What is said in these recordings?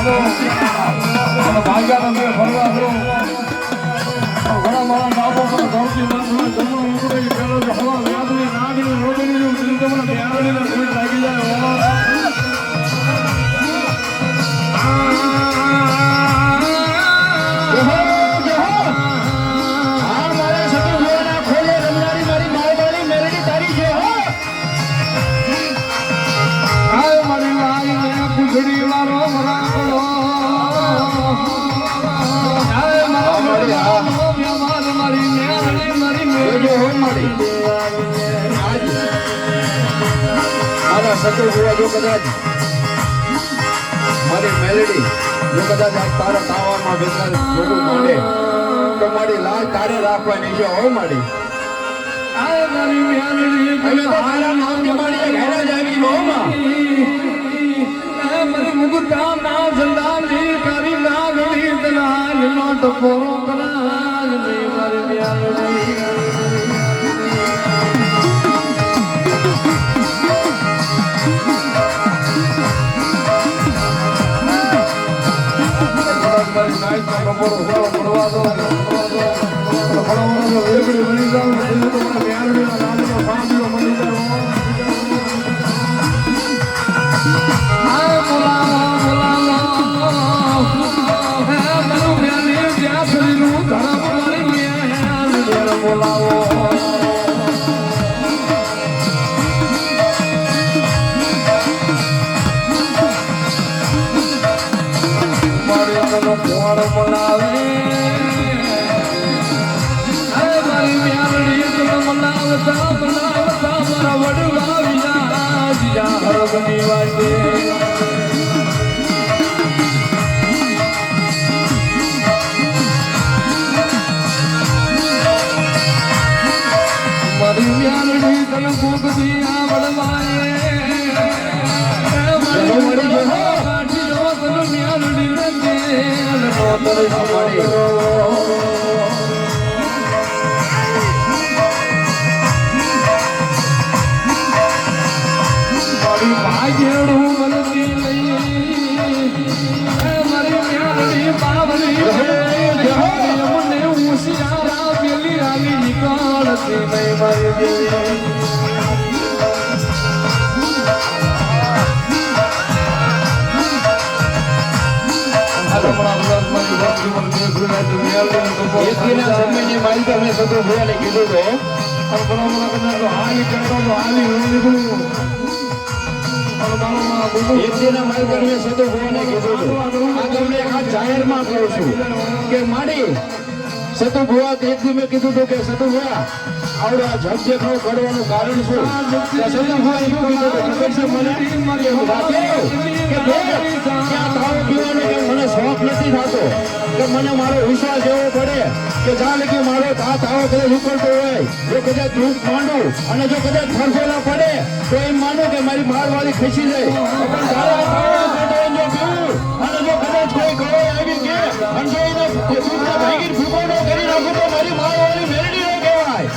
દો અને ભાગ્યાને મેં ફરવા દો. ઘણા મારા ડાબો પર ધરતી બંધ જમણો ઉતરી પેલો જ હવા વ્યાજની નાગની રોગની દિલ તમને પ્યારણીને કોઈ લાગી જાય. સતો જોવા જો કદાચ મારી મેલેડી જો કદાચ આજ તારા તાવામાં બેસા જોડું માંડે તો મારી લાજ તારે રાખવાની છે. હો મારી અમે તો તારા નામની મારી ઘેરા જ આવી મોમાં મારી મુગુતા ના જંદાલી કરી ના ગળી દલાલ નો ટપોરો કરાલ ની મારી મ્યાલડી જાહેરમાં કહું છું કે મારી સતુ ભુવા એક દી મેં કીધું હતું કે સતુ ભુવા આવડો આ ઝગઝેખો કરવાનું કારણ શું? સતુ ભુવા એવું કીધું ખબર છે મને કે ત્યાં તાવ પીવાનો કે મને શોખ નથી થતો કે મને મારો વિશ્વાસ એવો પડે કે જ્યાં લગી મારો તાવ કદાચ ઉકળતો હોય જો કદાચ ધૂપ માંડું અને જો કદાચ ફરફેલા પડે તો એમ માનો કે મારી મારવાળી ખસી જાય. અને જો કદાચ કોઈ ગળો આવી કે અને જો એને દૂધને ભાગી ફૂંકો કરી નાખું તો મારી મારવાળી મેરડી ન કહેવાય.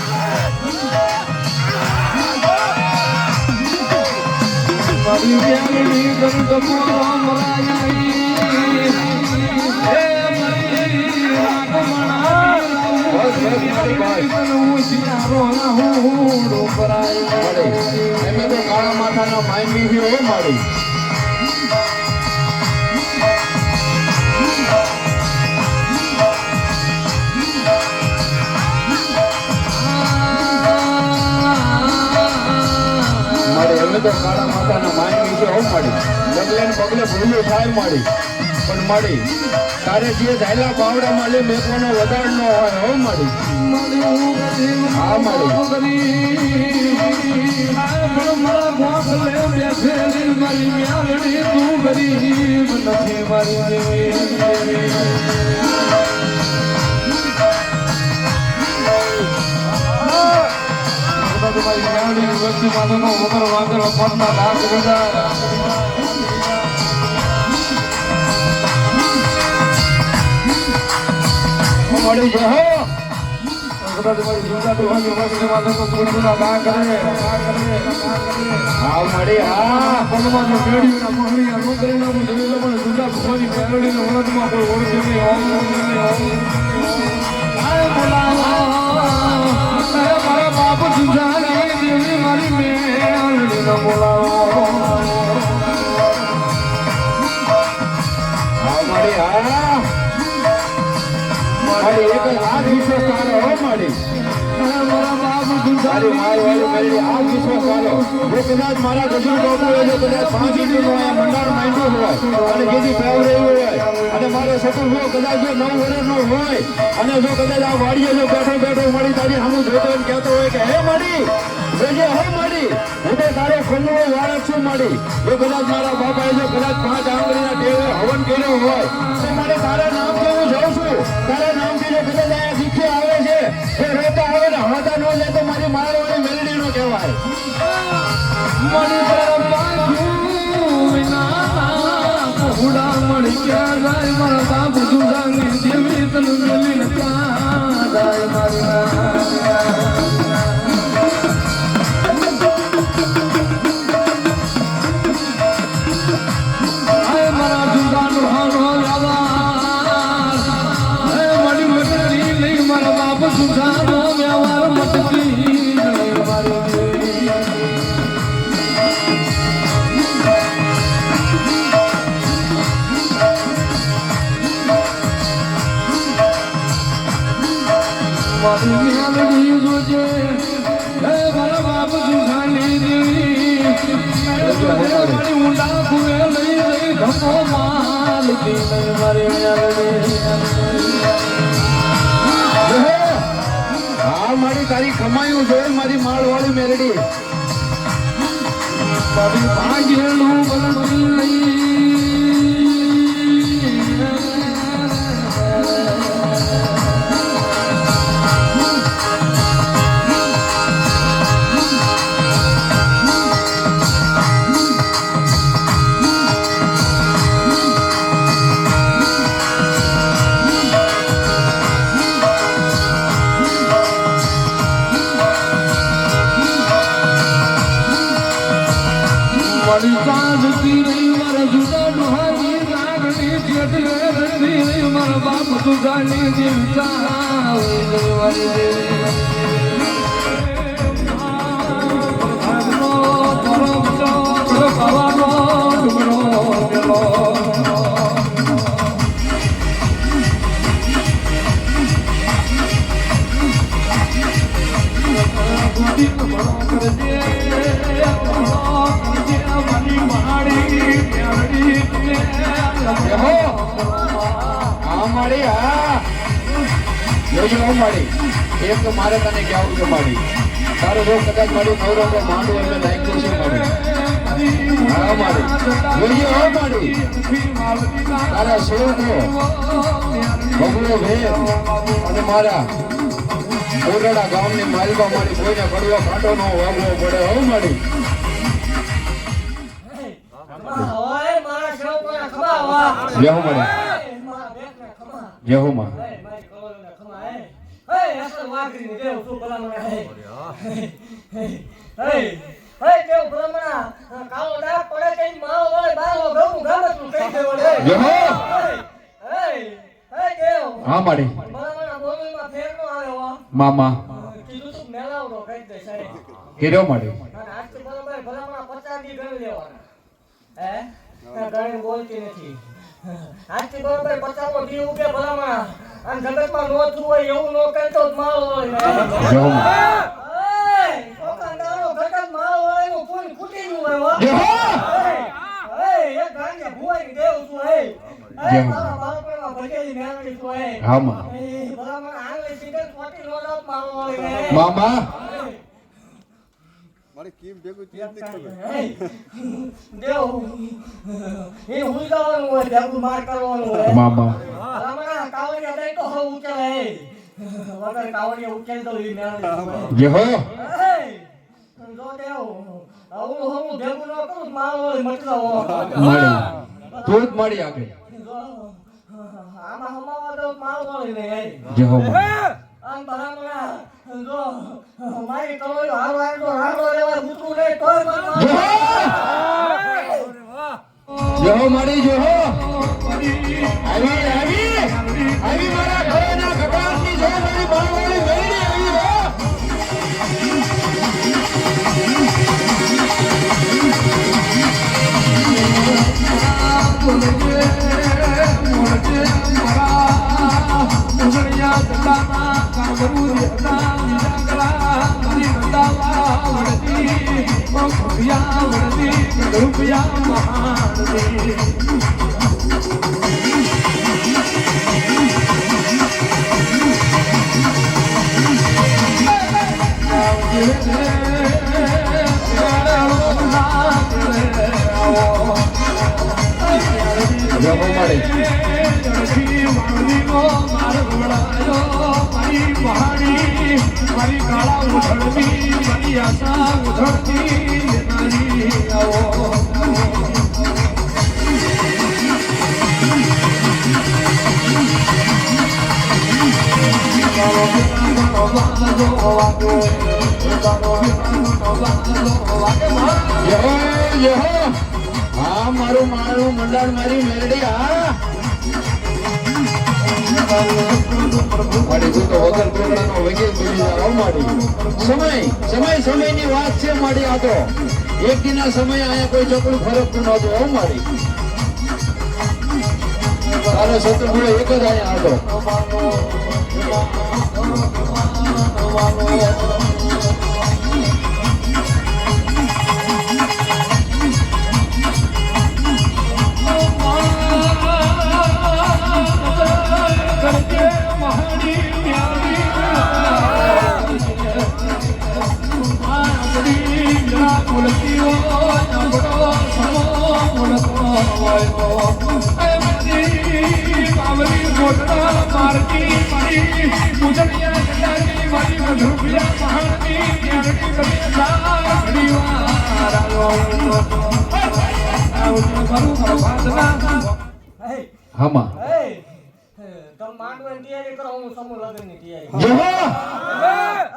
મારી વ્યાલડી ગંગમો મરાઈ હે મારી રાગમણા એમે તો કાળા માથાના માયમી છે. હો મારી અમે તો કાળા માથાના માયમી છે. હો મારી ડગલે ને પગલે ભૂલું થાય મારી પણ મારી તારે જે ઝાયલા પાવડામાં લે મેકવાનો વધાર ન હોય. હો મારી હા મારી વસ્તુ માથે વગર વાંધો પડતા નાશ બધા મળી જાય. કદાચ મારી જૂતા દુહાની વસ્તુ માથે ગુણગુના ગા કરે હા મળી હા પગમાં જો મેળ્યું ના મોહરી આ નોકરી ના હું જોઈ લો પણ જૂતા મારી મેલડીને ઓળખમાં કોઈ ઓળખે નહીં આય બોલાવો મારા બાપ સુધારી દેવી મારી મેલડીને બોલાવો મારી એક આ વિશ્વાસ તારો હો મારી મારા બાપ તારી મારી મેલડી આ વિશ્વાસ તારો જો કદાચ મારા ગજુ બાપુ એ જો કદાચ 5 ઇંચનો આ મંડાર માંડ્યો હોય અને જેથી પેવ રહ્યું હોય અને મારો સપન હો કદાચ જો 9 વર્ષનો હોય અને જો કદાચ આ વાડીએ જો બેઠો મળી તારી સામું જોતો એમ કહેતો હોય કે હે માડી જોજે હે માડી હું તો તારો ખંડનો વાળક છું માડી જો કદાચ મારા બાપાએ જો કદાચ 5 આંગળીના ટેવે હવન કર્યો હોય તો મારે તારા નામથી હું જાઉં છું તારા નામથી જો કદાચ આ દીક્ષા આવે છે એ રોતા આવે ને હળતા ન લે તો મારી મારવાળી મેલડીનો કહેવાય મણી બાજુ વિના ઉડા મણી ક્યાં જાય મારા બાપ સુધારી દેવી તને મેલીને ક્યાં જાય મારા સુધાનો હાનો વ્યવહાર મણી મટકી નહીં મારા બાપ સુધાનો વ્યવહાર મટકી મારી જોજે હે મારા બાપ સુધાની દેવી મારી ઊંડા કુએ લઈ ધમો માલ દી મારી હા મારી તારી કમાયું જોઈ મારી માળવાળી મેલડી મારી ભાગેલું બલડી લઈ મારી સાજતી રહી મારા જુદા ડોહાની લાગણી જેટલે રહી રહી મારા બાપ સુધાની જીવતા મારી એક તો મારે તને કહેવું છે મારી તારો જો કદાચ મારી નવરો માંડવું એમને લાગ્યું છે મારી હા મારી જોઈએ હો મારી તારા સૌનો બગડો ભેદ અને મારા ઓરડા ગામની માલવા મારી કોઈને કડવા કાંટો નો વાગવો પડે હો મારી જય હો મારી જય હો માં હા મારી મામા કીધો મારી બોલતી નથી આજથી બરોબર 50 દી ઉગે ભલામણા અને જગતમાં નો થયું હોય એવું નો કરતો જ માળ હોય કોકાંડાનો જગત માળ હોય નું પૂન ફૂટી ગયું હોય એક ગાંજે ભુવાઈ દેવ છું મારા બાળપણમાં ભજેલી મેળવી છું હા માં ભલામણા આંગળી સીધે પોટી નો લાવ માળ હોય મામા મારે કેમ ભેગું થયું નથી ખબર દેવ એ હુલગાવાનું હોય ભેગું માર કરવાનું હોય મામા ભલામણા કાવડિયા દઈ તો હવે ઉકેલે વગર કાવડિયા ઉકેલ તો ઈ મેળવી જે હો જો દેવ આવું હું ભેગું ન કરું મારો મતલબ મળી તું જ મળી આગળ આમાં હમાવા તો મારો મળી ને જે હો આમ ભલામણા જો મારી કલોય હારો હારો લેવા ગુતું રે તોય જે હો મળી જે હો મારી રૂપિયા મહાનદી મારી કાળા ઉધડતી મારી આશા ઉધડતી મારી આવો હા મારું મારું મંડળ મારી મેરડી હા સમયની વાત છે મારી આ તો એક દિના સમય અહીંયા કોઈ ચોકડું ફરકતું નહોતું આવું મારી તારા શત્રુ એક જ અહીંયા હતો હામાં તૈયારી કરો હું સમૂહ લગ્નની તૈયારી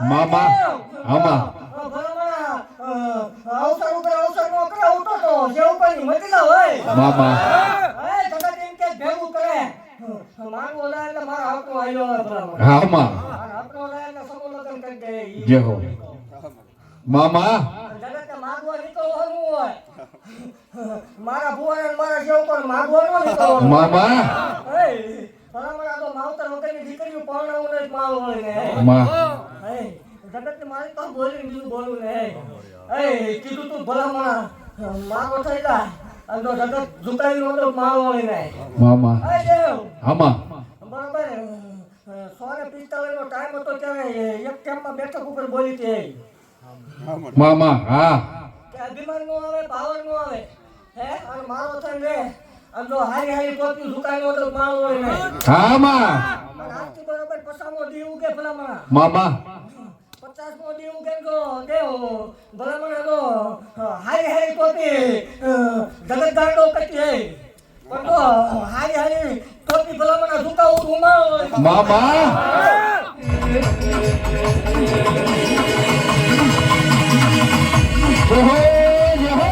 મામા હામાં અવસર ઉપર અવસર નો કરે ઉતો તો જેવું કોઈ મતી ના હોય મામા જગત એમ કે ભેગું કરે મારું ઓલા એટલે મારા હકનો આયો હોય ભલા હામાં હકનો ઓલા એટલે સમૂહ લગ્ન કરી દે જય હો મામા જગત માગવા નીકળવાનું હોય મારા ભુવાને મારા જેવું કોઈ માગવાનું નીકળવાનું મામા ભલા તો માવતર વગરની દીકરીઓ પરણાવું ને માલ હોય ને માં જગત મારી તો બોલી બીજું બોલું ને કીધું તું ભલા મારો થઈ જા અને તો જગત ઝુકાવી નો તો માલ હોય ને મામા દેવ હામાં બરોબર 145 નો ટાઈમ હતો ત્યારે એક કેમ્પમાં બેઠક ઉપર બોલી હતી મામા હા કે અભિમાન નો આવે પાવર નો આવે અને મારો થઈ રે અને જો હારી હારી ટોપી ઝુકાવી નો તો માલ હોય ને હામાં અને આજથી બરોબર પસામો દી ઉગે ભલા મામા 50 મો દી ઉગે તો દેવ ભલા તો હારી હારી ટોપી જગત ગાંડો કટી હે પણ તો હારી હારી ટોપી ભલા ઝુકાવું ઉમાળ મામા ઓહો યહો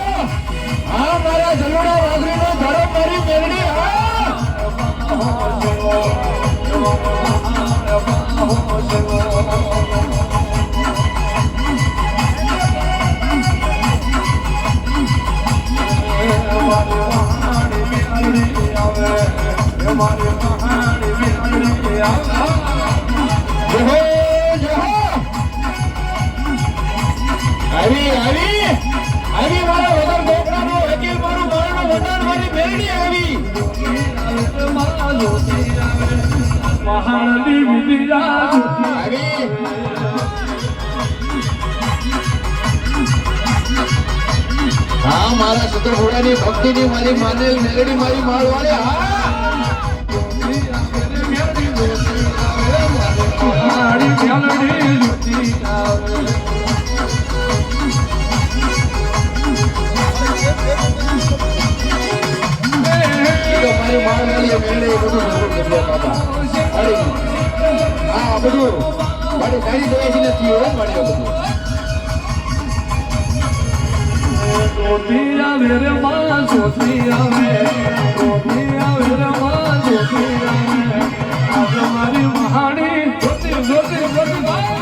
આ મારા જલોડા વાઘરીનો ધરો મારી મેરડી આવી મારા વગર ગોપડાનો વકીલ મારું મારનો વટાણ મારી મેરડી આવી મહાનદી વિદ્યા આવી હા મારા સતરઘોડાની ભક્તિની મારી માનેલ મેરડી મારી માળવાળી હા મારી માળવાળી મેરડી બધું બાબા હા બધું મારી ગાડી દેવાથી નથી હો મારી બધું સોતિયા વેરે માં સોતિયા વેરે માં સોતિયા આજ મારી મહાણી જોતી જોતી જોતી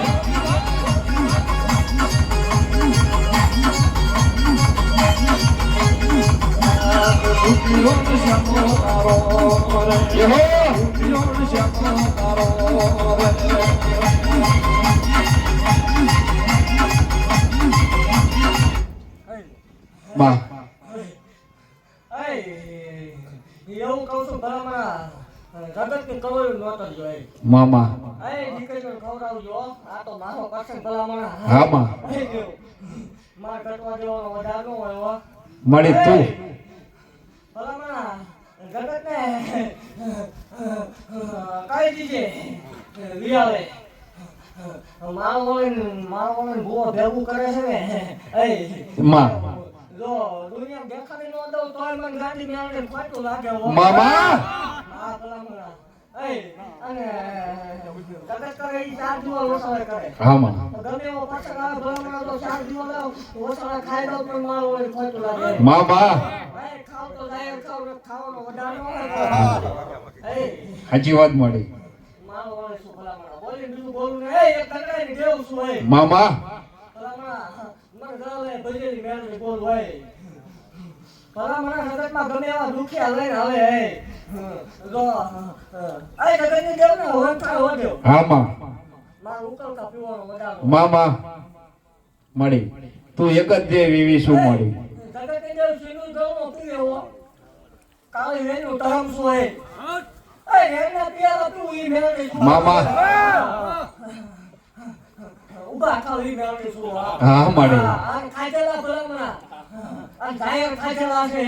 કહું છું ભલામણા જગતની કરોડ નહોતો જોઈ મામા એ દીકરીઓને ખવડાવજો આ તો મારો પાછળ ભલામણા હા માં માર કટવા જેવાનો વધાર ન હોય હો મળી તું ભલામણા જગતને કઈ દીજે વિયાવે મારો વળે ભૂવો ભેગું કરે છે ને એ માં જો દુનિયા દેખાડી ન દઉં તોય મને ગાંધી મેળને ખોટું લાગે હો મામા હા ભલામણા એ અને જગત કરે ઈ 4 દિવસ ઓછાળે કરે હા માં ગમે એવો પાછળ આવે ભલામણા તો 4 દિવસ ઓછાળે ખાઈ દઉં પણ મારો વળે ખોટું લાગે મામા એ ખાવ તો જાય ખાવ ને ખાવાનો વધાર ન હોય એ સાચી વાત મળી મારો વળે શું ભલામણા બોલી બીજું બોલું ને એ એક તકડાઈ દેવ શું હોય મામા ભલામણા મને ગળે ભજેલી મેળની બોલ હોય ભલામણા જગતમાં ગમે એવા દુખિયા લઈને આવે એ જો એ જગતની દેવ ને વંથા વધ્યો હા માં મારું ઉકળતા પીવાનો વધારો મામા મળી તું એક જ દે વીવી શું મળી જગતની દેવ સીનું ગળનો પીવે હો કાળી વેનું તરમ શું હોય એ રેના પિયાલા પીવું ઈ મેળની શું મામા ઉભા થાવ ઈ મેળની શું હા મળી આ ખાજેલા ભલામણા આ જાયર ખાજેલા છે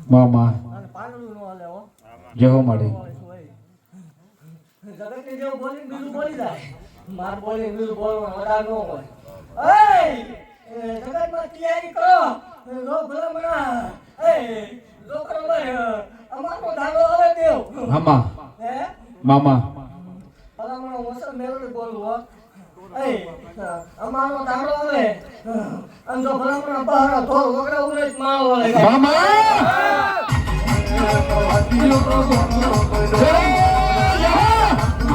મામા અને પાંદડું નો હાલે હો જેવો મળી જગતની જેવું બોલીને બીજું બોલી જાય માર બોલીને બીજું બોલવાનું વધાર ન હોય એ જગતમાં તૈયારી કરો લો ભલામણા એ લો કરો ભાઈ અમારો ધારો આવે દેવ મામા હે મામા ભલામણા વસર મેળવી બોલું હો એ અમારો ધારો આવે અને જો ભલામણા બહાર ધોર વગડા ઉરે માળો વાળે મામા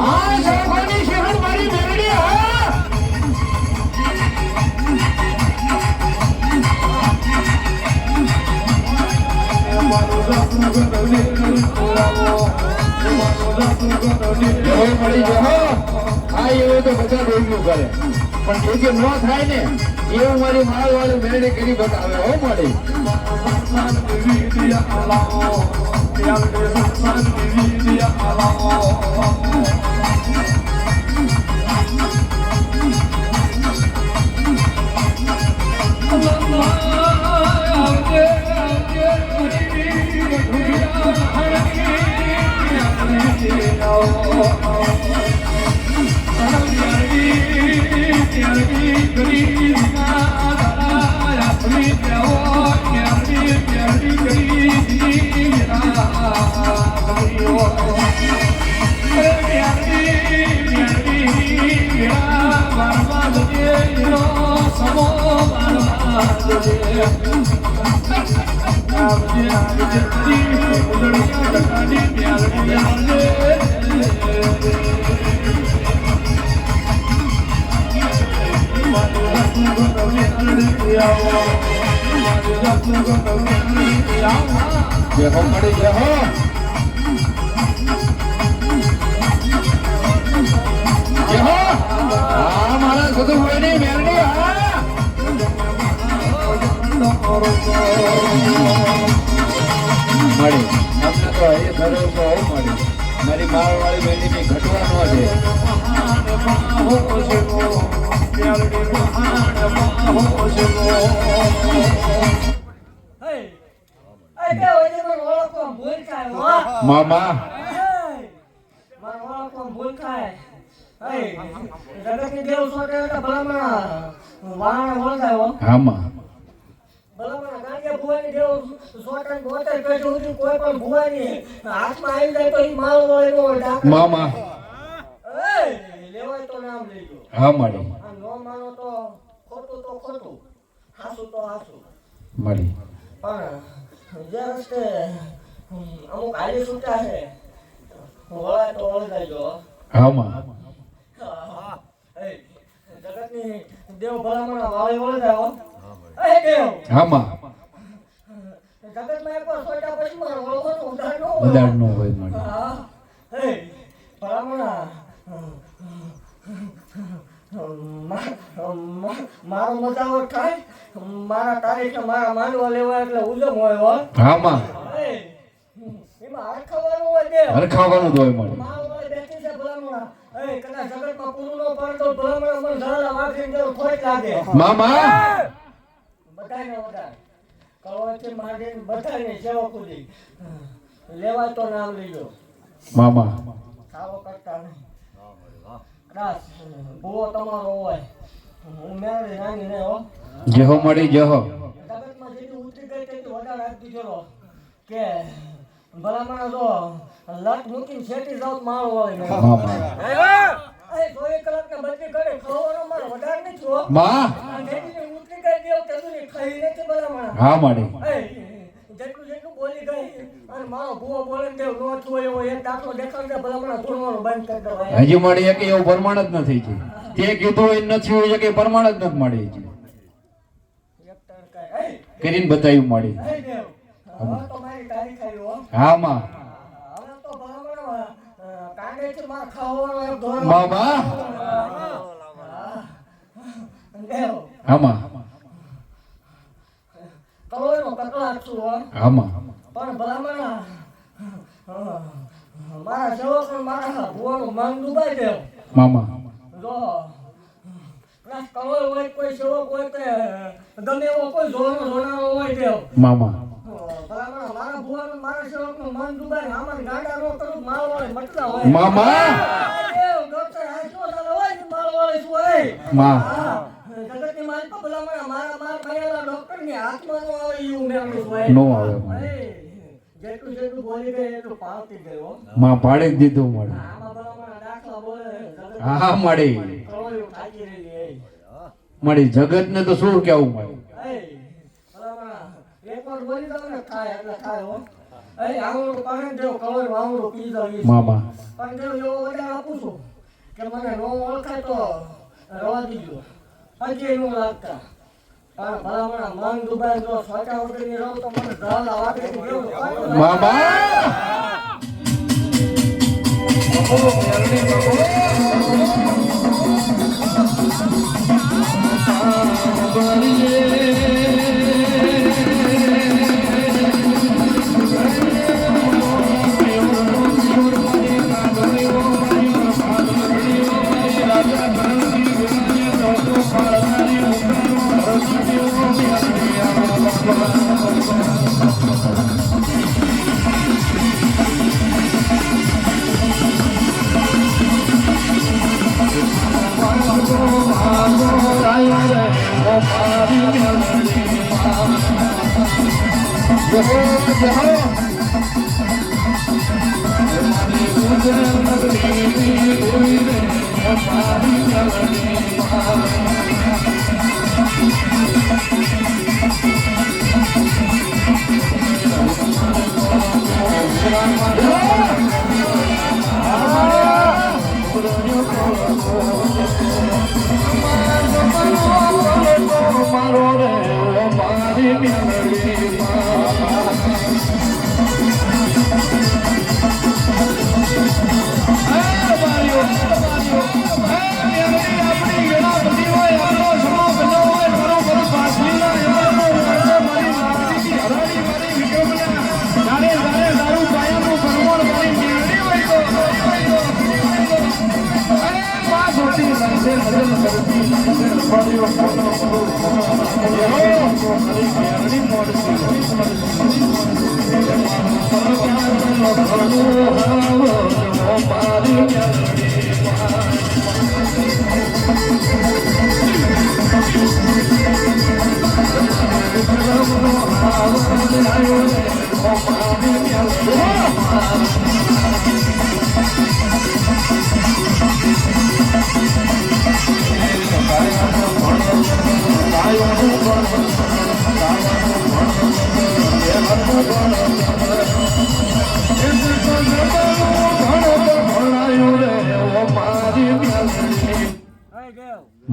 આ શેખોની શહેર મારી મેરડી હા મળી જહો આ એવું તો બધા રોગ્યું કરે પણ જે જે ન થાય ને એવું મારી માળ વાળી મેરડી કરી બતાવે હો મળી જેહો મળી જેહો જેહો આ મારા સદુભાઈની મેરડી હા મળી અમને તો એ ધરો તો મળી મારી મારવાળી બેટીની ઘટવા ન છે મામા જગતની દેવ સોટે ભલામણા વાણ વળગાયો હામાં ભલામણા ગાંડિયા ભુવાની દેવ સોટે ગોતે પેટ સુધી કોઈ પણ ભુવાની હાથમાં આવી જાય તો ઈ માલ વળે નો ડાકા મામા લેવાય તો નામ લેજો હા મળી આ નો માનો તો ખોટું હાસું તો હાસું મળી પણ જે રસ્તે અમુક હાલી છૂટા છે વળાય તો વળગાયજો હામાં જગતની દેવ ભલામણા વાળી વળગાયો એ દેવ હામાં જગતમાં એકવાર સોટા પછી મારો વળવાનો ઉધાર ન હોય ઉદાર નો હોય મળી હા એ ભલામણા મારો મજાવો થાય મારા તારીખે મારા માંડવા લેવા એટલે ઉજમ હોય હો હામાં હરખાવાનું હોય દેવ. હરખાવાનું જ હોય મારે. મારો ભાઈ બેઠી છે ભલામણા. એ કદાચ જગતમાં પૂરું ન પડે તો ભલામણા મને ઝાલા વાગીને જેવું થોડીક લાગે. મામા બધાને વધારે. કળવાથી માંડીને બધાને સેવા કુદી. લેવાય તો નામ લીધો. મામા ખાવો કરતા નહીં. કદાચ ભૂવો તમારો હોય. હું મેળવી નાની નહીં હો. જહો મળી જહો. જગતમાં જેટલી ઉતરી ગઈ તેટલી વધારે આપી દીધેલો કે ભલામણા જો લટ મૂકીને શેઠી જાવ તો માળો વાળી નહીં. મામા એ 24 કલાકને બદલી કરે ખાવાનો મારો વધારે નથી હો. માં આ જેટલી ઉતરી ગઈ દેવ કે સુધી ખાઈ નથી ભલામણા. હા માડી એ જેટલું જેટલું બોલી ગઈ અને મારો ભૂવો બોલે ને દેવ નો થયો એવો એક દાખલો દેખાડે ભલામણા ધૂણવાનું બંધ કરી દેવાય. હજી માડી એક એવું પ્રમાણ જ નથી છે. તે કીધું હોય નથી હોય કે પ્રમાણ જ નથી મળી છે. એક તડકા એ કરીને બતાવ્યું માડી. એ દેવ હવે તો મારી તારીખ આવી હો. હા માં હવે તો ભલામણા કાંડેથી માર ખાવાનો એક ધોરણ. મામા દેવ હા માં કરોડનો કકળાટ છું હો. હા માં પણ ભલામણા મારા સેવક મારા ભુવાનું મન ડૂબાઈ દેવ. મામા જો કદાચ કરોડ હોય કોઈ સેવક હોય કે ગમે એવો કોઈ જોનારો હોય દેવ. મામા ભલામણા મારા ભુવાનું મારા સેવકનું મન ડૂબાઈ આમાં ગાંડા નો કરું માળવાળી મટલા હોય. મામા દેવ ડોક્ટર હાચો ચાલે હોય ને માળવાળી શું હોય. માં જગતની માલિક ભલામણા મારા કરેલા ડોક્ટરની હાથમાં નો આવે એવું મેળવું હોય. નો આવે માં. જેટલું જેટલું બોલી ગઈ એટલું પાવતી ગયો. માં પાડી જ દીધું માડી. આમાં ભલામણા દાખલા બોલે હા માડી કરોડિયું થાકી રહેલી એ. માડી જગત ને તો શું કેવું માડી. ભલામણા એકવાર બોલી દો ને થાય એટલે થાય હો. આવડું પાણી દેવ કરોડ આવડું પી જાવ. મામા પણ દેવ એવો વધારે આપું છું કે મને નો ઓળખાય તો રવા દીજો. હજી નું લાગતા પણ ભલામણા મન ડૂબાઈ જો સોચા વગરની રહું તો મને ઝાલા વાગે દેવ. મામા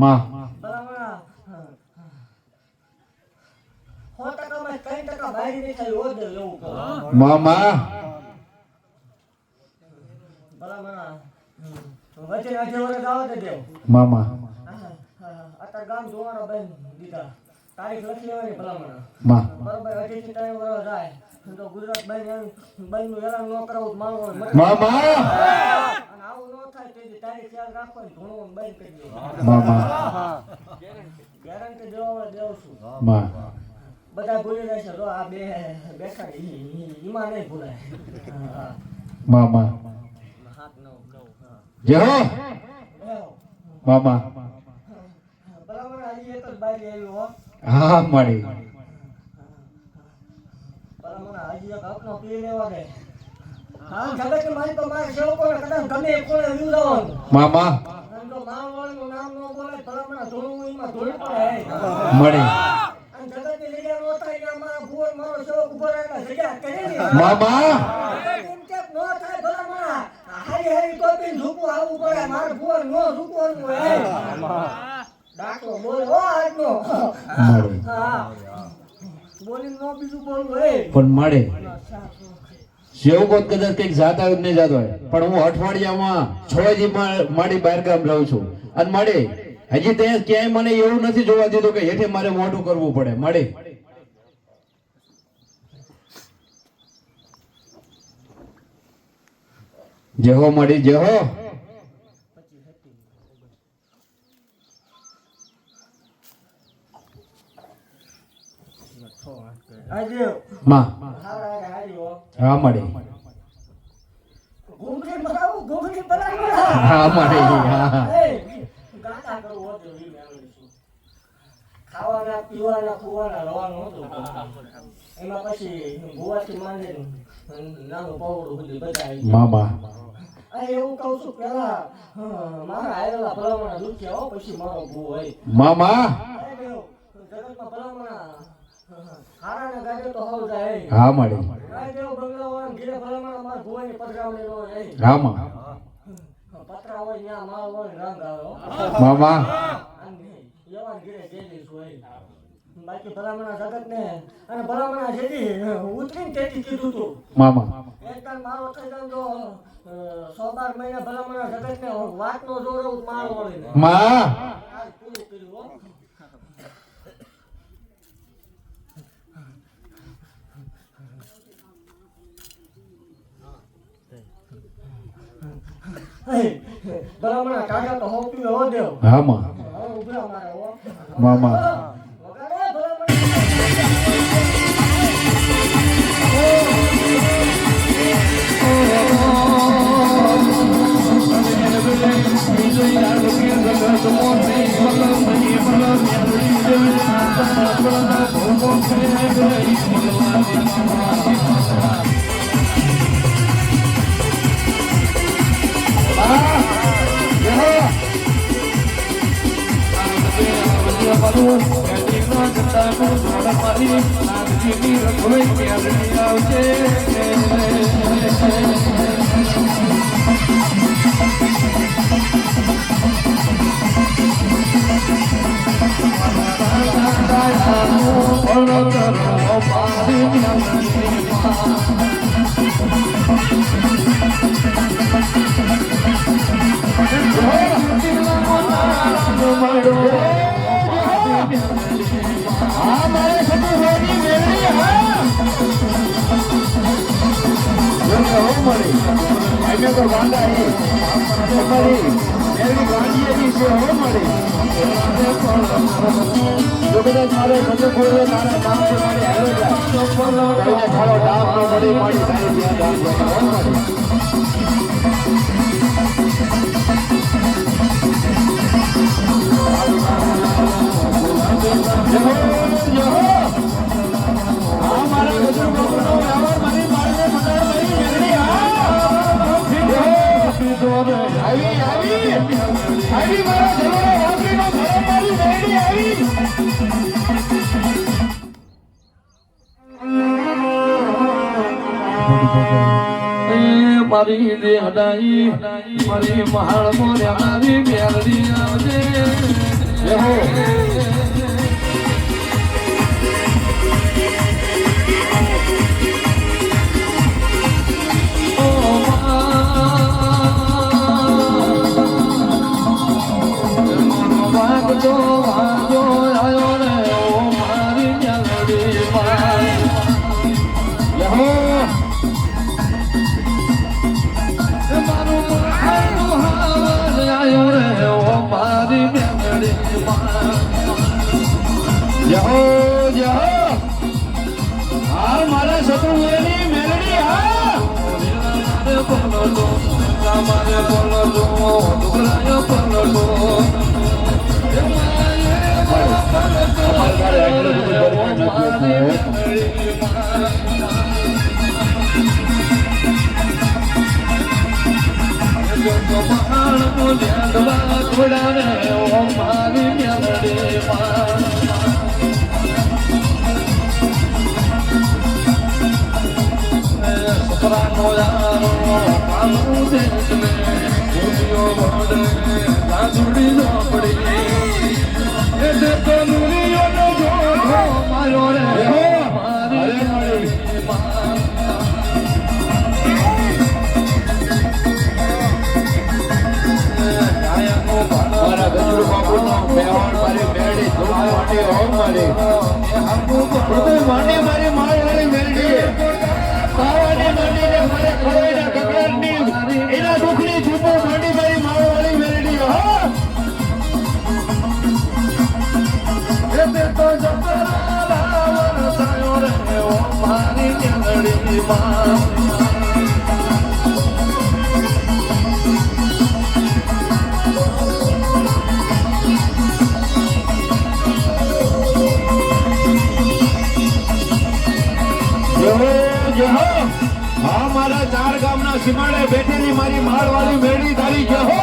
માં ભલામણા 100% માં 3% બારી દેખાય ઓર્ડર લેવું કરો. મામા ભલામણા વચ્ચે આજે વરસ આવવા દે દેવ. મામા અત્યારે ગામ જોવાના બંધ દીધા. તારીખ લખી લેવાની ભલામણા. માં બરોબર 2 થી 3 વર્ષ જાય તો ગુજરાત બાઈનું હેરાન ન કરાવું તો મારો મામા અને આવું ન થાય તેથી તારીખ યાદ રાખો ને ધૂણું બંધ કરી દો મામા ગેરંટી દેવા દેવ છું માં બધા ભૂલી રહેશે તો આ બે બેઠા ઈમાં નહીં ભૂલાય મામા હાથ નવ જય હો લેવો. મામા બરાબર આજે એક જ બાઈ આવ્યો હો હા મળી બરાબર આજે એક આપનો પી લેવા દે હા જગત મારી તો મારે સેવકોને કદાચ ગમે એ કોને વ્યૂ લાવવાનું મામા અને જો મારવાળાનું નામ ન બોલે ભલામણ ધૂળું એમાં ધૂળ પડે મળી અને જગતની જગ્યા નો થાય કે અમારા ભુવન મારો સેવક ઉભો રહે એટલે જગ્યા કરી દે મામા એમ કે નો થાય ભલામણ હારી હારી ટોપી ઝૂકવું આવવું પડે મારે ભુવન નો ઝૂકવાનું હોય ડાકો બોલે ઓ આજનો મળી હા બોલી નો બીજું બોલવું હોય પણ મળે સેવકો કદાચ કઈક જાત આવી નહીં જાત હોય પણ હું અઠવાડિયામાં 6 દી મારી બહાર ગામ રહું છું અને મળે હજી ત્યાં ક્યાંય મને એવું નથી જોવા દીધું કે હેઠે મારે મોઢું કરવું પડે મળે જય હો મળી જય હો આજે માં હારા હારી હો હા મળે ઘૂંઘરી મરાવું ઘૂંઘરી બનાવું હા મળે હા ગાતા કરવું હતું ઈ મેળવી છું ખાવાના પીવાના ખુવાના રવાનું હતું એમાં પછી ભુવાથી માંડીને નાનું પવડું બધી બધા આવી ગયા. મામા આ એવું કહું છું પેલા મારા આયેલા ભલામણા દુખ્યા હો પછી મારો ભૂ હોય મામા જગતમાં ભલામણા હારાને ગાડે તો હવ જાય હા મળે આ જેવો બંગલા હોય ઘીરે ભલામણા મારા ભુવાની પધરાવણી નો જાય હા માં પતરા હોય ત્યાં માલ હોય રંગ આવે હો. મામા એવા ઘીરે જેલીસ હોય બાકી ભલામણા જગત ને અને ભલામણા જેથી ઉતરીને તેથી કીધું તું મામા એકદમ મારો થઈ જાય તો 12 મહિના ભલામણા જગત ને વાત નો જોરો માલ વળી ને માં આજ પૂરું કર્યું હો. ભલામણા કાકા તો હોપી હો દેવ હા માં હવે ઉભરા મારે હો મામા વગાડે ભલામણા મારી દેહડાઈ મારી મહાળ મોર્યા મારી મેલડી આવજે જય હો મારા ગજરુ બાપુનો મેવાડ મારી મેરડી ધૂપ માટે ઓમ મારી બધું માંડી મારી માળવાળી મેરડી પાવાની માંડીને મારે ખોવાઈના કકડાટની એના દુઃખની ધૂપો માંડી મારી માળવાળી મેરડી હા હા મારા ચાર ગામના સીમાડે બેઠેલી મારી માળવાળી મેળી તારી જય હો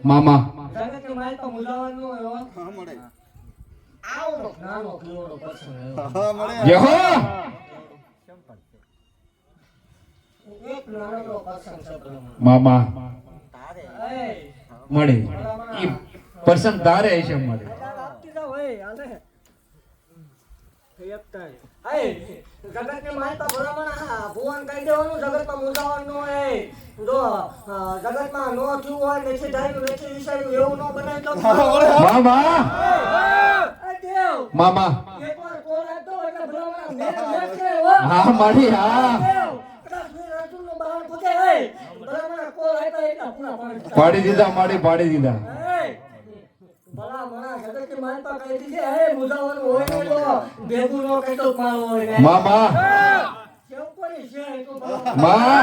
મામા જગતની માલ તો મુલાવાનું હોય હો. હા મળે આવડો નાનો કેવડો પસંદ હા મળે જય હો એક નાનો પસંદ છે પેલો. મામા એ મળે ઈ પર્સન તારે હશે મળે આપતી જાવ એ હાલે એકતા એ જગતની માલ તો ભલામણ હા ભુવન કહી દેવાનું જગતમાં મુલાવાનું હોય જો જગતમાં નો થયું હોય નથી ધાર્યું નથી વિચાર્યું એવું ન બનાય તો મામા એ દેવ મામા એકવાર કોલ આપતો એટલે ભલામણ મેચ છે હો. હા મારી હા દેવ કદાચ મેં રાજુનો બહાર પૂછે એ ભલામણ કોલ આપ્યા એટલે પૂરા પાડી પાડી દીધા મારી પાડી દીધા ભલા મણા જગતની માનતા કહી દીધી હે મુજાવાનું હોય ને તો ભેગું નો કઈ તો મારો હોય ને મામા કેવું કરી છે એ તો ભલા. મા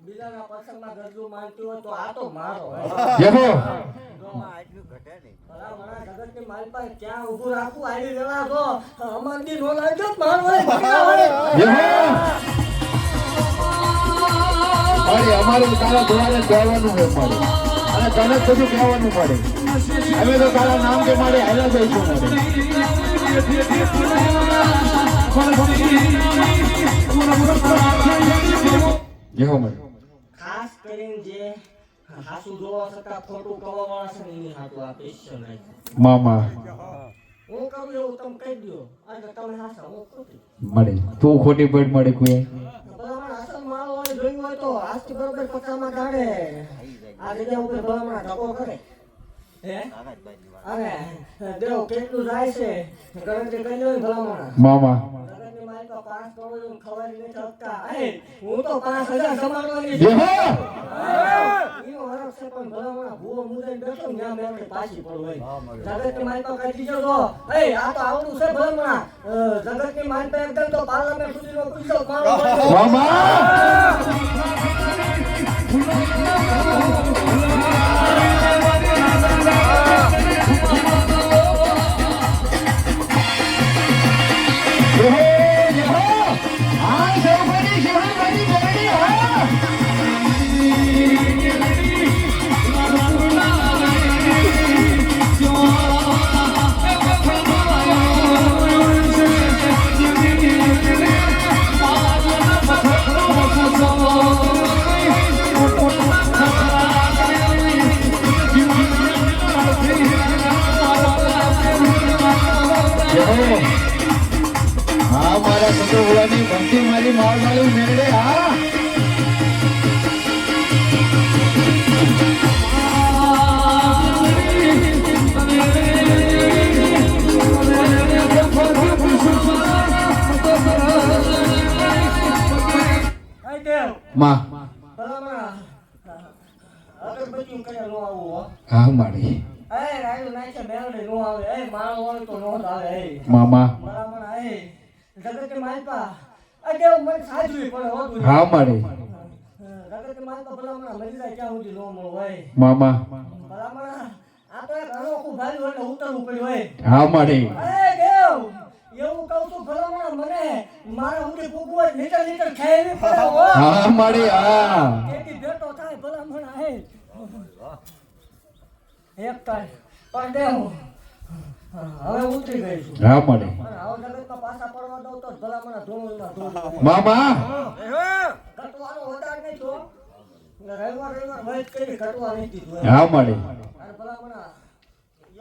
બીજાના પસંદમાં ગરજુ માનતી હોય તો આ તો મારો હે. જય હો ભલા મણા જગતની માનતા ક્યાં ઊભું રાખવું આવી જવા તો અમનદી નો લાગ્યો તો મારો હોય ભલા હોય. જય હો મારી અમારું તારા ધોવાને કહેવાનું હોય મારે અને તને જ બધું કહેવાનું પડે અમે તો તારા નામ કે મારે હાલ્યા જઈશું જય હો મારી ખાસ કરીને જે હાસુ જોવા છતાં ખોટું કહેવા વાળા છે ને એની હાટુ આ સ્પેશિયલ રાખ્યું. મામા હું કહું એવું તમે કહી દો અને તમે હાસા હું ખોટી મળે તું ખોટી પેટ મળે કોઈ ભલામણ આસામમાં આવો હોય જોયું હોય તો આજથી બરોબર પચામાં કાઢે આ જગ્યા ઉપર ભલામણ ધક્કો કરે હે અને દેવ કેટલું જાય છે ગણતરી કરી લો ભલામણ મામા જગતની માલિક 5 કરોડ ખવાઈ નથી શકતા એ હું તો 5000 જમાડવાની જે હો ઈનો હરખ છે પણ ભલામણ ભૂવો મુંજાઈ બેઠો ન્યા મેળે પાછી પડો હોય જગતની માલિક કઈ દીજો તો એ આ તો આવડું છે ભલામણ જગતની માલિક એકદમ તો પાર્લામેન્ટ સુધીનો પૈસો મારો મામા હા મારા સતોની ભક્તિ મારી મારી મેળે હા માં ભલામણ અગરબત્તી કરે નો આવું હા મારી એ રાયુ નાખે મેળે નો આવે એ માણો હોય તો નો આવે એ મામા ભલામણ એ જગતની માલિકા આ દેવ મને સાજવી પડે હોતું હા મારી જગતની માલિકા ભલામણ મરી જાય ક્યાં સુધી નો મળો હોય મામા ભલામણ આ તો એક અનોખું ભાઈ એટલે ઉતરવું પડ્યું હોય હા મારી એ દેવ એવું કહું છું ભલામણ મને મારા ઉડી ફૂગવો લીટર લીટર ખાઈ પડે હો હા મારી હા તેથી બેટો થાય ભલામણ હે એક કાય પણ દેવ હવે ઉતરી ગઈ છું હા મારી અને હવે જગતમાં પાછા પડવા દઉં તો ભલામણ ધોળના ધોળ મામા ઘટવાનો વધાર નહીં તો રવિવાર વૈદ કરી ઘટવા નહીં દીધું હા મારી અને ભલામણ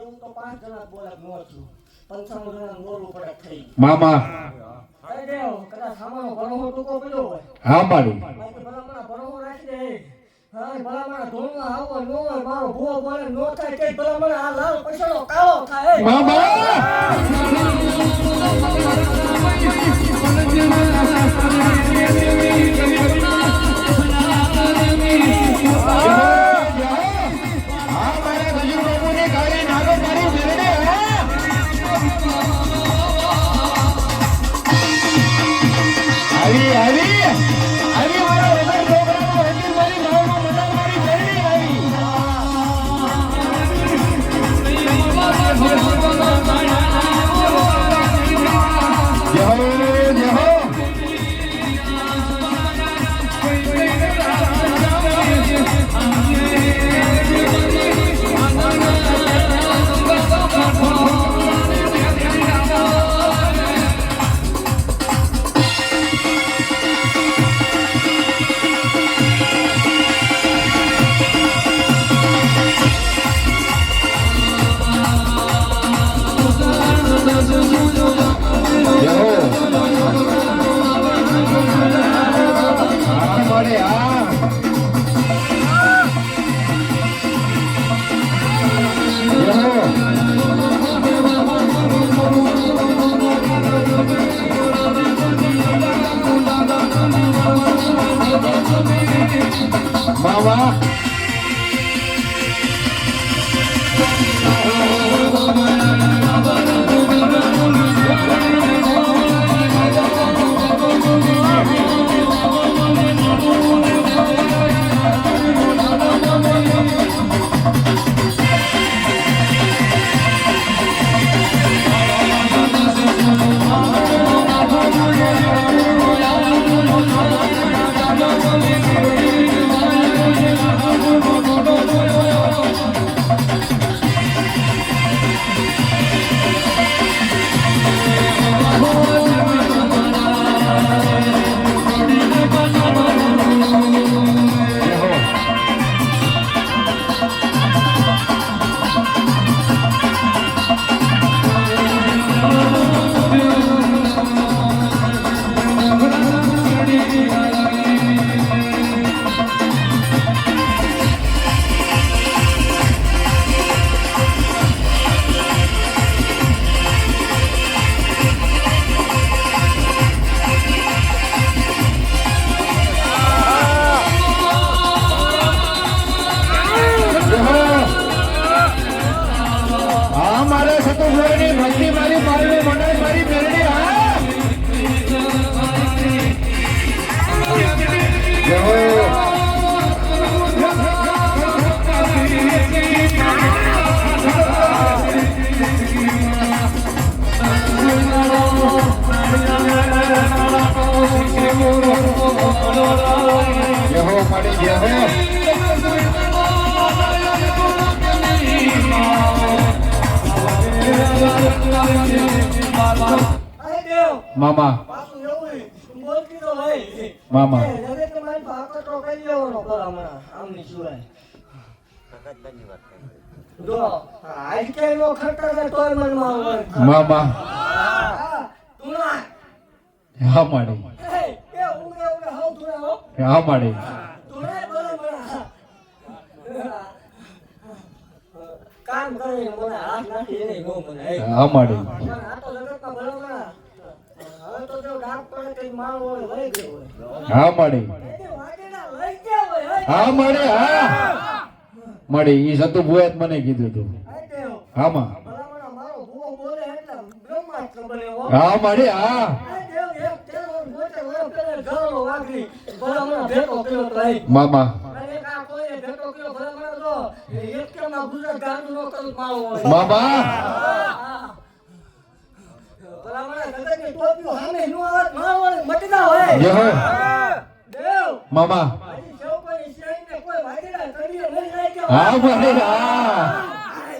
એવું તો 5 જણા બોલે નો છું 55 જણા બોલવું પડે થઈ મામા અરે દેવ કદાચ સામાનો ભરવો ટૂંકો પડ્યો હોય હા મારી બાકી ભલામણ ભરવો રાખી દે હા ભલામણ ધોળમાં આવો નો હોય મારો ભૂવો બોલે નો થાય કે ભલામણ આ લાલ પૈસાનો કાળો થાય મામા જય હો માડી જય હો અરે દેવ મામા પાછું એવું બોલતી તો હોય મામા હવે તમારી ભાગતો તો કરી લેવાનો ભલામણ આમની સિવાય જો આજ કે નો ખર્ચા છે તોય મનમાં હોય મામા તું ના હા માડી એ ઉમરે હાવ તું હો હા માડી તું ના બરાબર કામ કરે મને હાથ નાખી એને ગો મને હા માડી આ તો જગતમાં બરાબર હવે તો જો ડાક પડે કઈ માલ હોય લઈ ગયો હોય હા માડી એને વાગેડા લઈ ગયા હોય હા માડી હા માડી ઈ સતુ ભુએ મને કીધું તું હા માં ભલામણ મારો ભૂવો બોલે એટલે બ્રહ્માસ્ત્ર બને હો હા માડી હા દેવ એક તેરો ગોટે વયો પેલે ગળો વાગી ભલામણ ભેટો કર્યો તો હઈ મામા અને કા કોઈ ભેટો કર્યો ભલામણ તો એક કે માં ગુજરાત ગાંડું નો કરું માળો હોય મામા ભલામણ ગગનની ટોપીઓ સામે નો આવત માળો મટી ના હોય જય હો દેવ મામા હજી જેવો કોઈ શ્રેણીને કોઈ વાગેડા કરીએ નહીં લઈ ગયો હા માડી હા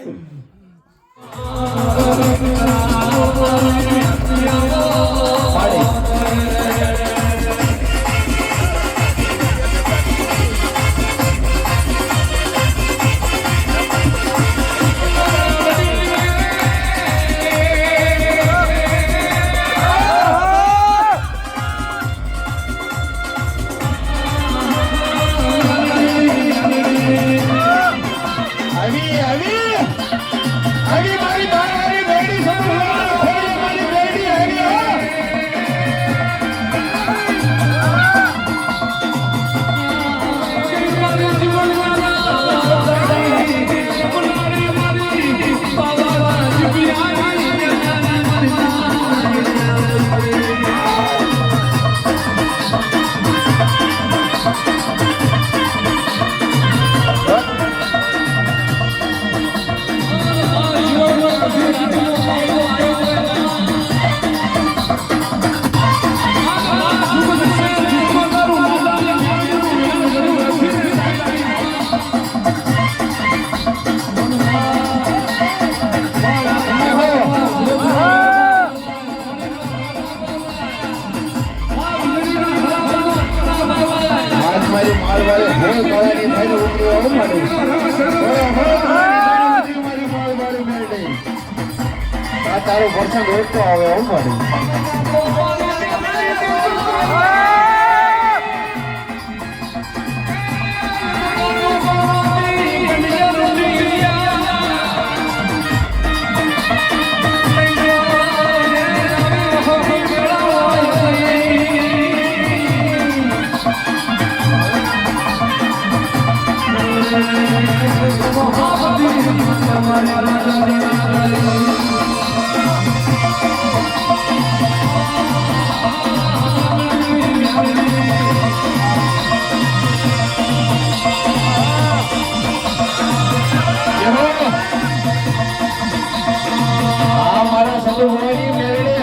માડી આવી મારી મારી બેડી સંભાળો મારી બેડી આવી મારી માલવાળી હે ગળાની થઈને ઉતરી આવો મારી મારી માલવાળી મેળી આ તારો વર્ષન રોજતો આવે હો મારી આ મારા સતુ ભુવાની મેળી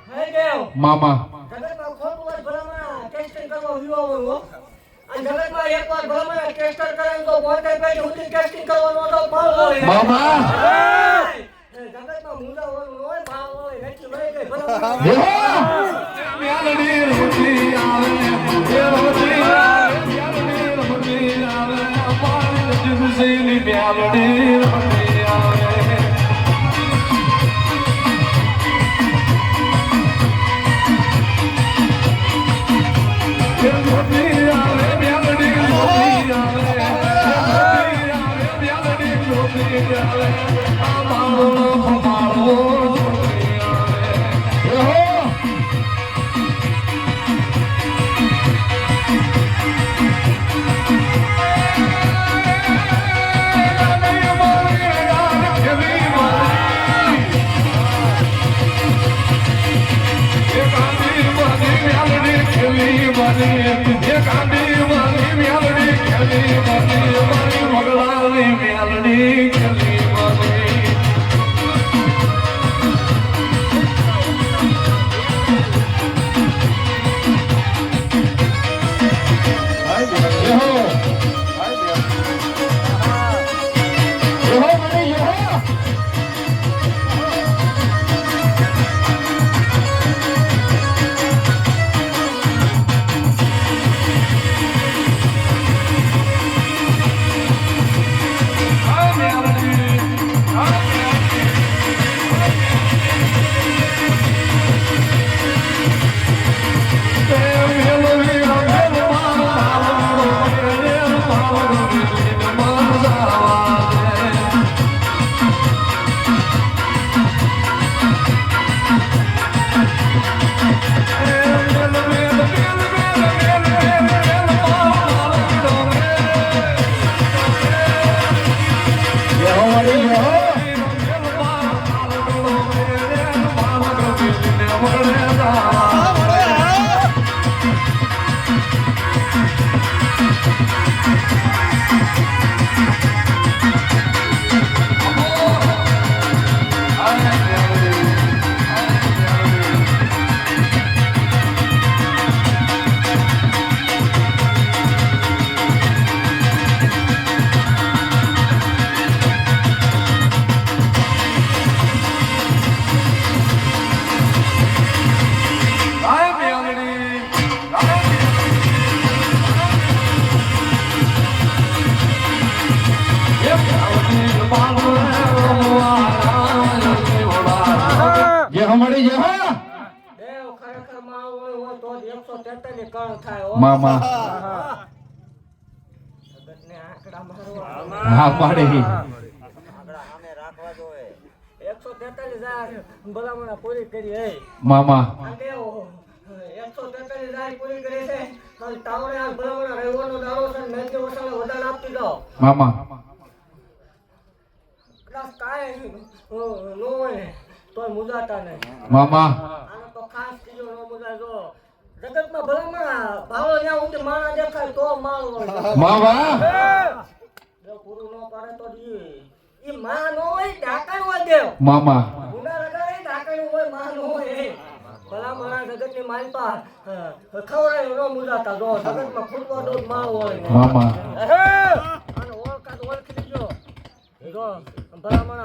હે દેવ મામા જગતમાં ખોટું હોય ભલામણ ટેસ્ટિંગ કરવા વિવાહ હો અને જગતમાં એકવાર ભલામણ ટેસ્ટર કરે તો પોતે પેલી સુધી ટેસ્ટિંગ કરવાનો તો ફળ હોય મામા જગતમાં મુંડા હોય ભાવ હોય વેચી લઈ ગઈ ભલામણ 143 કણ થાય હો. મામા જગતને આંકડા મારવા. હા પાડી આંકડા સામે રાખવા જોઈએ. 143 જાય ભલામણ પૂરી કરી હે. મામા આ દેવો 143 જાય પૂરી કરી છે. અને તાવડે આ ભલામણ રહેવાનો દાડો છે. મેંદે વસાળે વધારે આપતી જાઓ. મામા કદાચ કાંઈ નો હોય તોય મુજાતા નહીં. મામા આને તો ખાસ કીજો નો મુજાજો. જગતમાં ભલામણ ભાવો જ્યાં સુધી માણા દેખાય તો માળ હોય. મામા જો પૂરું ન પાડે તો ઈ માં નો હોય ઢાકણ હોય દેવ. મામા ગુના લગાડે ઢાકણ હોય માં નો હોય એ. ભલામણ જગતની માલપા ખવડાય નો મુજાતા જો જગતમાં ફૂટવા દો માળ હોય. મામા અને ઓળખાત ઓળખી લીજો. જો ભલામણ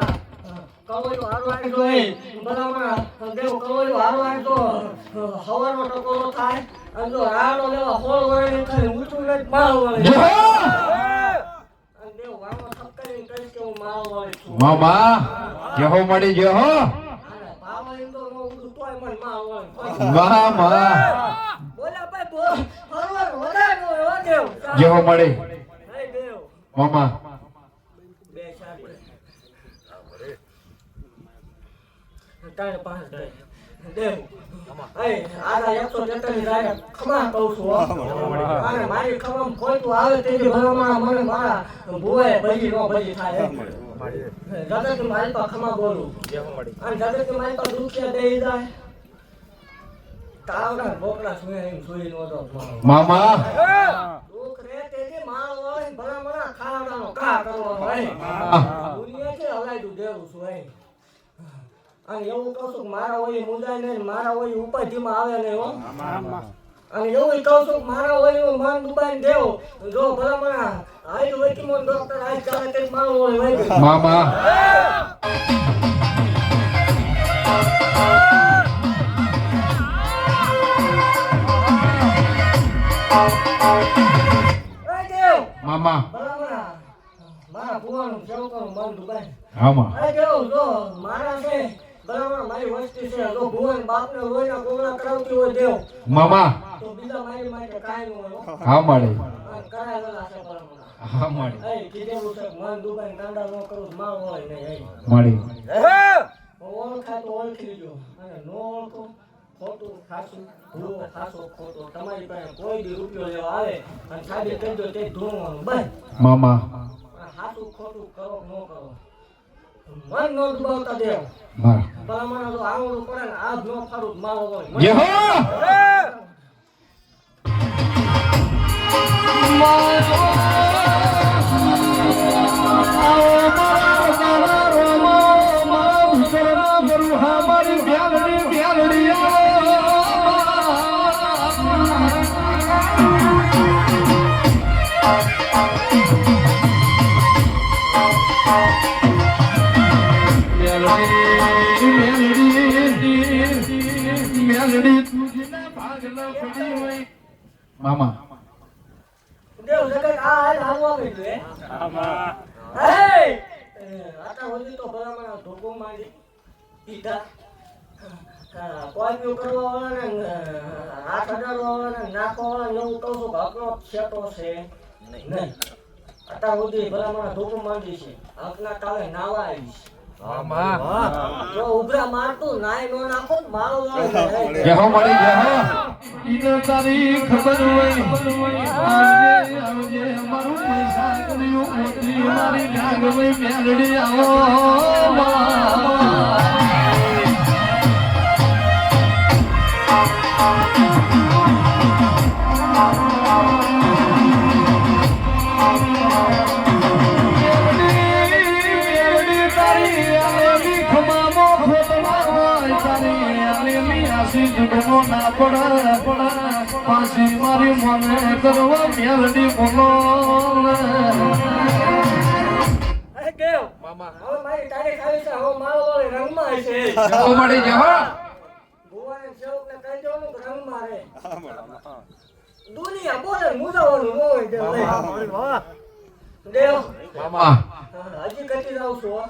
કવોયું હારું આવી જોઈએ. ભલામણ દેવ કવોયું હારું આવી તો હવાનો ટકોરો થાય. અને જો રાડો લેવા હોળ વળે ખાલી ઊંચું લઈ માળ વળે. અને દેવ વામો ઠપકારીને કહીશ કે હું માળ વળે છું. મામા જેહો મળી જેહો અને ભાવ એમ તો નો ઊંચું તોય મને માળ વળે. મામા બોલા ભાઈ બોલ હરવાર વધારે નો હોય હો દેવ. જેહો મળી હે દેવ મામા બે ચાર ત્રણ પાંચ દેવ એ આના 143 જાય ખમા કહું છું હો. અને મારી ખમમ ખોટું આવે તેની ભલામણ મને મારા ભુવાએ ભજી નો ભજી થાય. જગત મારી પા ખમા બોલું અને જગત મારી પા દુખિયા દઈ જાય તાવડા બોકડા સુએ એમ સુઈ નો દો. મામા દુખ રે તેની માળ વળે ભલામણ ખાડાનો કા કરવાનો હોય. દુનિયા છે હલાઈ દેવું છું એ. અને એવું કહું છું કે મારા હોય મુજાય નહીં, મારા હોય ઉપાધિમાં આવે નહીં હો. અને એવું કહું છું કે મારા હોય મન દુબાઈને દેવો જો ભલામણ આજ વૈકીમોન ડોક્ટર આજ ચાલે તે મારું હોય વૈકી. મામા એ દેવ મામા ભલામણ મારા ભુવાનું સેવ કરું મન દુબાઈને. આમાં અરે દેવ જો મારા છે ભલામણ મારી વસ્તી છે જો ભુવન બાપને રોયના કોગળા કરાવતી હોય દેવ મામા તો બીજા મારી માટે કાંઈ ન હોય હો. હા મળી અને કરાયેલા છે ભલામણ. હા મળી એ કીધેલું છે મન દુબાઈને કાંડા ન કરું તો માર હોય નહીં. મળી ઓળખાય તો ઓળખી લીજો અને નો ઓળખો ખોટું ખાસું ભૂવો ખાસો ખોટો તમારી પાસે કોઈ દી રૂપિયો લેવા આવે અને સાબિત કરી દો તે ધૂણવાનું બસ. મામા ખાસું ખોટું કરો ન કરો મન નો દુબાવતા દેવ. માર ભલામણ જો આંગળું પડે ને આજ નો ફાડું મારો હોય. જેહો મામા દેવ જગત આ હાલ હાલવા માંડ્યું હે. હે આટા હોજી તો ભલામણ ધોકો માંડી દીધા. કોઈ કરવા વાળાને હાથ અડાડવા વાળાને નાખવા વાળાને એવું કહું છું કે હકનો છેટો છે નહીં. આટા હોજી ભલામણ ધોકો માંડી છે હકના તાલે નાવા આવી છે. જો ઉભરા મારતું નાય નો નાખો મારો વાળો જેહો મળી જેહો ઈનો તારી ખબર હોય આવજે આવજે મારું પૈસા કર્યું મોતી મારી ડાગવી મેલડી આવો પાછી મારી મને કરવા મેલડી બોલો દેવ મામા હવે મારી તારીખ આવી છે હવે મારો વાળો રંગમાં છે. જેહો મળી જેહો ભુવાને સેવકને કહી દેવાનું કે રંગમાં રહે. દુનિયા બોલે મુજાવાનું ન હોય દેવ. દેવ મામા હજી કટી જાઉં છું હો.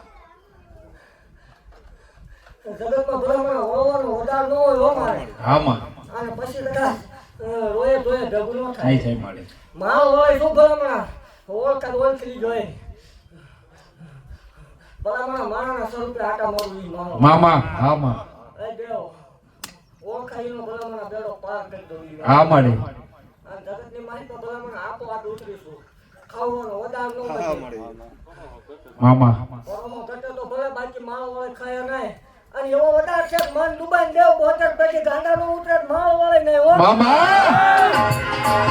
જગતમાં ભલામણ હોવાનો વધાર ન હોય હો મારે. આમાં અને પછી કદાચ રોયે રોયે ભેગું ન નહીં થાય થાય મારે માલ હોય શું ભલામણા ઓળખાત ઓળખી જોઈ ભલામણા મારાના સ્વરૂપે આટા મારું ઈ મારો મામા હા માં એ દેવ ઓળખાઈનો ભલામણા બેડો પાર કરી દઉં ઈ હા મારે આ જગતની મારી તો ભલામણા આપો આટ ઉતરીશું ખાવાનો વધાર ન હા બચે મળે મામા પરમો ઘટે તો ભલે બાકી માળ વાળે ખાય નહીં અને એવો વધાર છે મન દુબાઈ દેવ 72 પછી ગાંડા નો ઉતરે માળ વાળે નહીં હો મામા